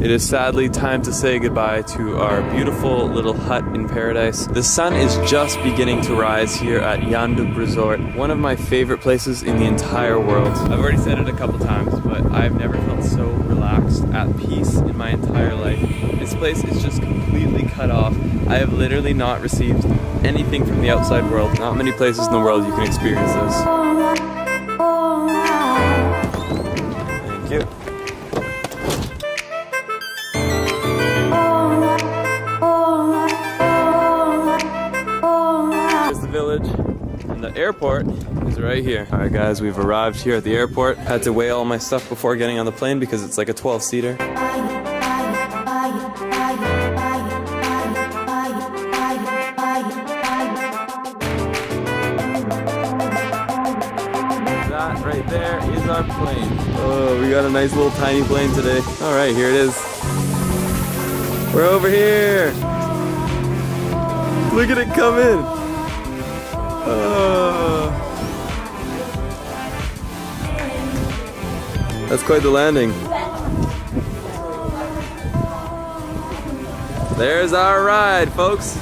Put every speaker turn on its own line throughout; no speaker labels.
It is sadly time to say goodbye to our beautiful little hut in paradise. The sun is just beginning to rise here at Yandub Resort, one of my favorite places in the entire world. I've already said it a couple times, but I've never felt so relaxed, at peace in my entire life. This place is just completely cut off. I have literally not received anything from the outside world. Not many places in the world you can experience this. Thank you. Village, and the airport is right here. All right guys, we've arrived here at the airport. Had to weigh all my stuff before getting on the plane because it's like a 12-seater. That right there is our plane. Oh, we got a nice little tiny plane today. All right, here it is. We're over here. Look at it come in. That's quite the landing. There's our ride, folks.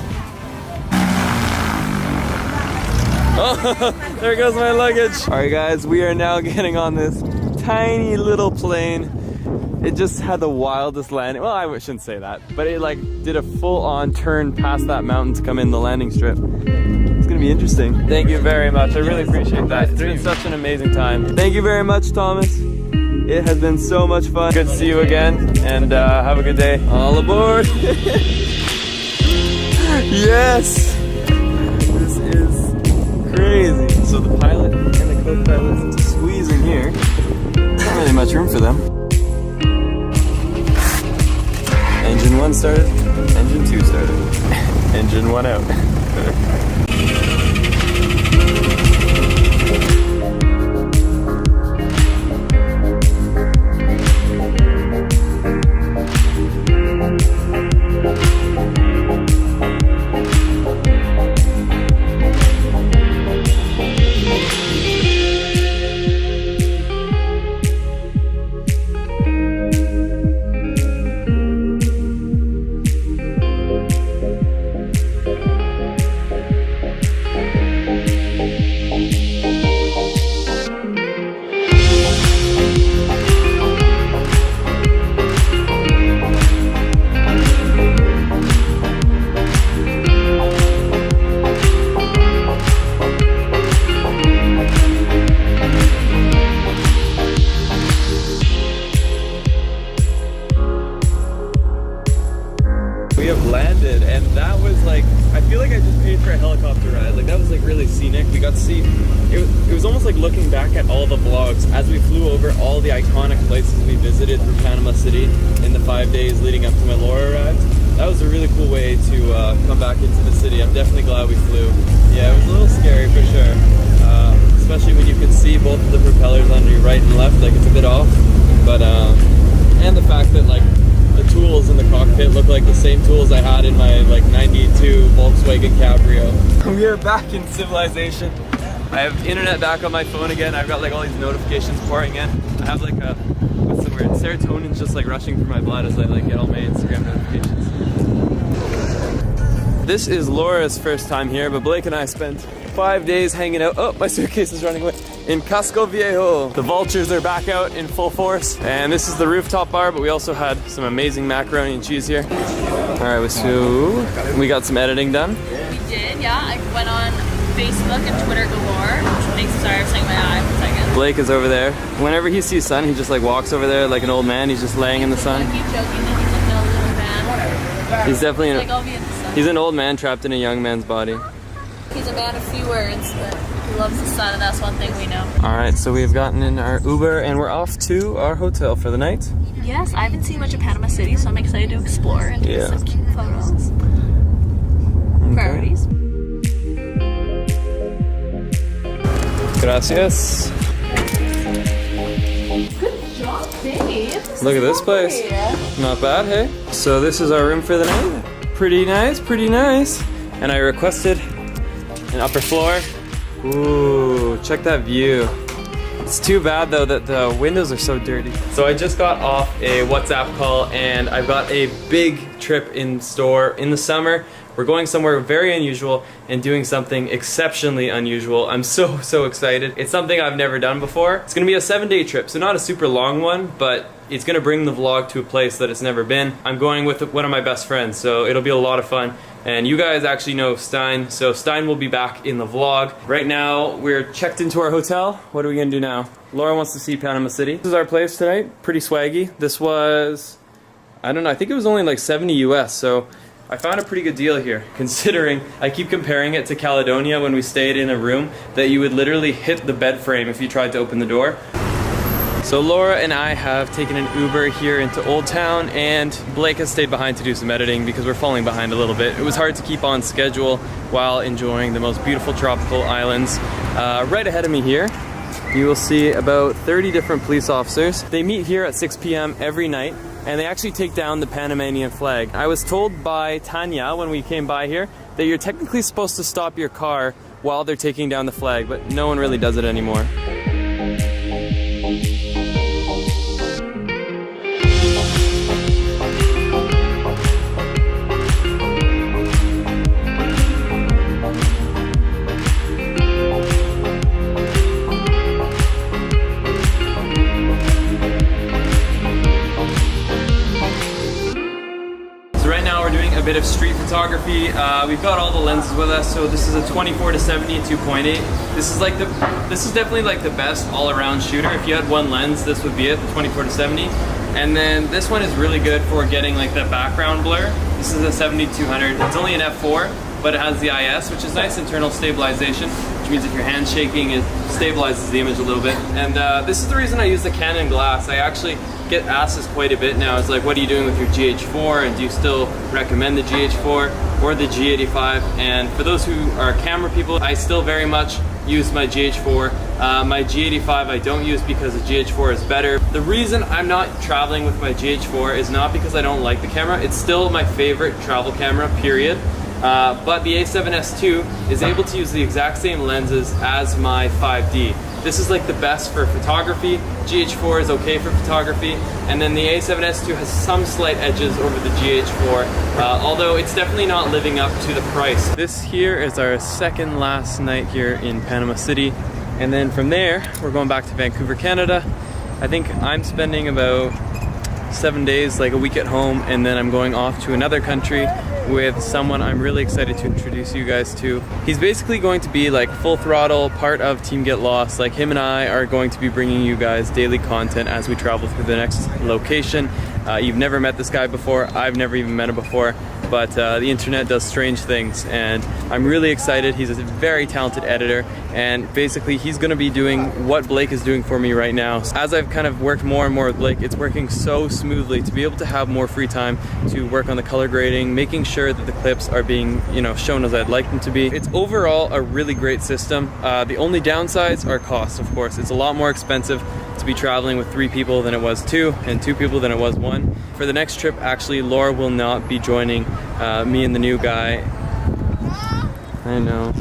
Oh, there goes my luggage. All right, guys, we are now getting on this tiny little plane. It just had the wildest landing. Well, I shouldn't say that, but it like did a full-on turn past that mountain to come in the landing strip. It's gonna be interesting. Thank you very much. I really appreciate that. It's been such an amazing time. Thank you very much, Thomas. It has been so much fun. Good to see you again, and have a good day. All aboard! Yes! This is crazy. So the pilot and the co-pilot squeeze in here. Not really much room for them. Engine 1 started, engine 2 started, engine 1 out. Landed, and that was like, I feel like I just paid for a helicopter ride. Like, that was like really scenic. We got to see, it was almost like looking back at all the vlogs as we flew over all the iconic places we visited through Panama City in the 5 days leading up to my LauraReidd. That was a really cool way to come back into the city. I'm definitely glad we flew. Yeah, it was a little scary for sure, especially when you can see both of the propellers on your right and left. Like, it's a bit off, but and the fact that like the tools in the cockpit look like the same tools I had in my like 92 Volkswagen Cabrio. We are back in civilization. I have internet back on my phone again. I've got like all these notifications pouring in. I have like a, what's the word? Serotonin's just like rushing through my blood as I like get all my Instagram notifications. This is Laura's first time here, but Blake and I spent 5 days hanging out. Oh, my suitcase is running away. In Casco Viejo. The vultures are back out in full force. And this is the rooftop bar, but we also had some amazing macaroni and cheese here. All right, so we got some editing done.
We did, yeah. I went on Facebook and Twitter galore. Thanks, sorry, I'm saying my eye for a second.
Blake is over there. Whenever he sees sun, he just like walks over there like an old man. He's just laying in the sun.
I keep joking that he's like an old little man.
He's definitely
like, I'll be in the sun.
He's an old man trapped in a young man's body.
He's a man of few words, but he loves the sun, and that's one thing we know.
All right, so we've gotten in our Uber, and we're off to our hotel for the night.
Yes, I haven't seen much of Panama City, so I'm excited to explore and take some cute photos. Okay. Priorities.
Gracias.
Good job, babe.
Look at this place. Not bad, hey? So this is our room for the night. Pretty nice, pretty nice. And I requested an upper floor Ooh, check that view. It's too bad though that the windows are so dirty. So I just got off a WhatsApp call and I've got a big trip in store in the summer. We're going somewhere very unusual and doing something exceptionally unusual. I'm so excited. It's something I've never done before. It's gonna be a 7-day trip, so not a super long one, but it's gonna bring the vlog to a place that it's never been. I'm going with one of my best friends, so it'll be a lot of fun. And you guys actually know Stein, so Stein will be back in the vlog. Right now, we're checked into our hotel. What are we gonna do now? Laura wants to see Panama City. This is our place tonight, pretty swaggy. This was, I don't know, I think it was only like 70 US, so I found a pretty good deal here, considering I keep comparing it to Caledonia when we stayed in a room that you would literally hit the bed frame if you tried to open the door. So Laura and I have taken an Uber here into Old Town, and Blake has stayed behind to do some editing because we're falling behind a little bit. It was hard to keep on schedule while enjoying the most beautiful tropical islands. Right ahead of me here, you will see about 30 different police officers. They meet here at 6 p.m. every night, and they actually take down the Panamanian flag. I was told by Tanya when we came by here that you're technically supposed to stop your car while they're taking down the flag, but no one really does it anymore. Bit of street photography. We've got all the lenses with us. So this is a 24-70 2.8. This is definitely like the best all-around shooter. If you had one lens, this would be it, the 24-70. And then this one is really good for getting like the background blur. This is a 70-200. It's only an f4, but it has the IS, which is nice internal stabilization, which means if your hand's shaking, it stabilizes the image a little bit. And this is the reason I use the Canon glass. I actually get asked this quite a bit now. It's like, what are you doing with your GH4, and do you still recommend the GH4 or the G85? And for those who are camera people, I still very much use my GH4. My G85 I don't use because the GH4 is better. The reason I'm not traveling with my GH4 is not because I don't like the camera. It's still my favorite travel camera, period. But the A7S II is able to use the exact same lenses as my 5D. This is like the best for photography. GH4 is okay for photography, and then the A7S II has some slight edges over the GH4, although it's definitely not living up to the price. This here is our second last night here in Panama City, and then from there we're going back to Vancouver, Canada. I think I'm spending about 7 days, like a week at home, and then I'm going off to another country with someone I'm really excited to introduce you guys to. He's basically going to be like full throttle part of Team Get Lost. Like him and I are going to be bringing you guys daily content as we travel through the next location. You've never met this guy before. I've never even met him before, but the internet does strange things, and I'm really excited. He's a very talented editor, and basically he's going to be doing what Blake is doing for me right now. As I've kind of worked more and more with Blake, it's working so smoothly to be able to have more free time to work on the color grading, making sure that the clips are being, shown as I'd like them to be. It's overall a really great system. The only downsides are cost, of course. It's a lot more expensive to be traveling with 3 people than it was 2, and 2 people than it was 1. For the next trip, actually, Laura will not be joining me and the new guy. I know,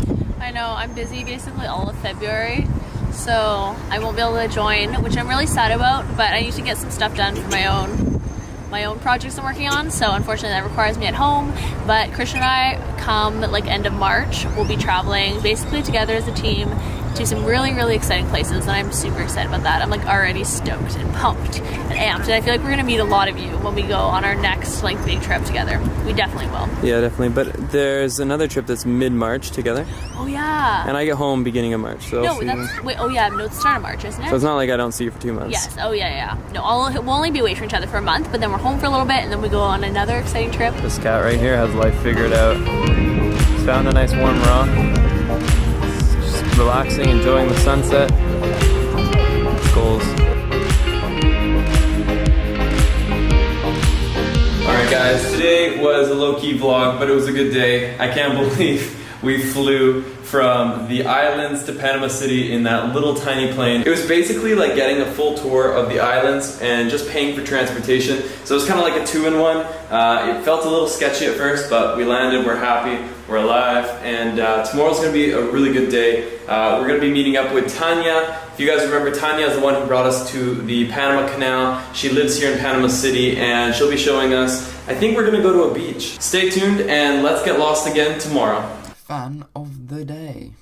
I'm busy basically all of February, so I won't be able to join, which I'm really sad about, but I need to get some stuff done for my own projects I'm working on, so unfortunately that requires me at home. But Christian and I, come like end of March, we'll be traveling basically together as a team to some really exciting places, and I'm super excited about that. I'm like already stoked and pumped and amped, and I feel like we're gonna meet a lot of you when we go on our next like big trip together. We definitely will. Yeah, definitely. But there's another trip that's mid-March together. Oh yeah. And I get home beginning of March. So no, that's wait. Oh yeah, no, it's the start of March, isn't it? So it's not like I don't see you for 2 months. Yes. Oh yeah. No, we'll only be away from each other for a month, but then we're home for a little bit, and then we go on another exciting trip. This cat right here has life figured out. He's found a nice warm rock. Relaxing, enjoying the sunset. Goals. Alright guys, today was a low-key vlog, but it was a good day. I can't believe we flew from the islands to Panama City in that little tiny plane. It was basically like getting a full tour of the islands and just paying for transportation. So it was kind of like a 2-in-1. It felt a little sketchy at first, but we landed, we're happy. we're alive, and tomorrow's gonna be a really good day. We're gonna be meeting up with Tanya. If you guys remember, Tanya is the one who brought us to the Panama Canal. She lives here in Panama City, and she'll be showing us, I think we're gonna go to a beach. Stay tuned, and let's get lost again tomorrow.
Fan of the day.